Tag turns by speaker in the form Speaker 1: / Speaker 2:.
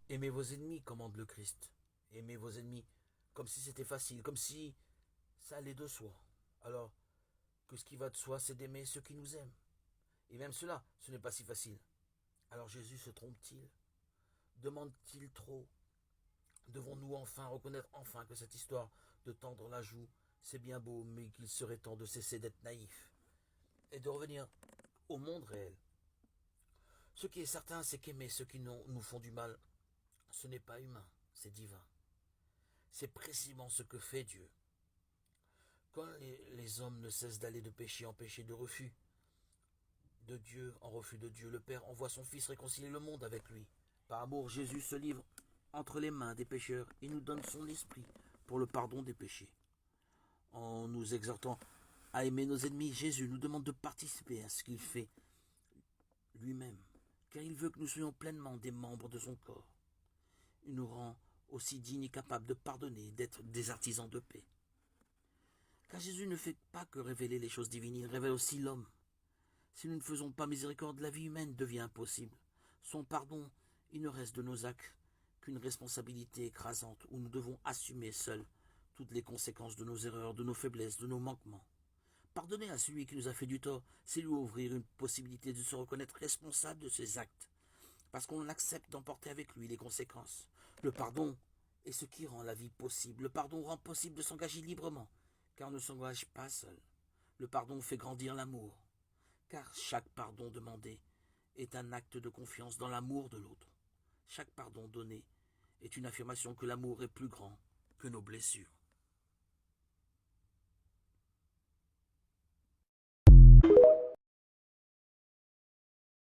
Speaker 1: Aimez vos ennemis, commande le Christ. Aimez vos ennemis, comme si c'était facile, comme si ça allait de soi. Alors que ce qui va de soi, c'est d'aimer ceux qui nous aiment. Et même cela, ce n'est pas si facile. Alors Jésus se trompe-t-il? Demande-t-il trop? Devons-nous enfin reconnaître enfin que cette histoire de tendre la joue, c'est bien beau, mais qu'il serait temps de cesser d'être naïf et de revenir au monde réel? Ce qui est certain, c'est qu'aimer ceux qui nous font du mal, ce n'est pas humain, c'est divin. C'est précisément ce que fait Dieu. Quand les hommes ne cessent d'aller de péché en péché, de refus de Dieu en refus de Dieu, le Père envoie son Fils réconcilier le monde avec lui. Par amour, Jésus se livre entre les mains des pécheurs et nous donne son esprit pour le pardon des péchés. En nous exhortant à aimer nos ennemis, Jésus nous demande de participer à ce qu'il fait lui-même, car il veut que nous soyons pleinement des membres de son corps. Il nous rend aussi dignes et capables de pardonner, d'être des artisans de paix. Car Jésus ne fait pas que révéler les choses divines, il révèle aussi l'homme. Si nous ne faisons pas miséricorde, la vie humaine devient impossible. Son pardon, il ne reste de nos actes qu'une responsabilité écrasante où nous devons assumer seuls toutes les conséquences de nos erreurs, de nos faiblesses, de nos manquements. Pardonner à celui qui nous a fait du tort, c'est lui ouvrir une possibilité de se reconnaître responsable de ses actes, parce qu'on accepte d'emporter avec lui les conséquences. Le pardon est ce qui rend la vie possible. Le pardon rend possible de s'engager librement, car on ne s'engage pas seul. Le pardon fait grandir l'amour, car chaque pardon demandé est un acte de confiance dans l'amour de l'autre. Chaque pardon donné est une affirmation que l'amour est plus grand que nos blessures.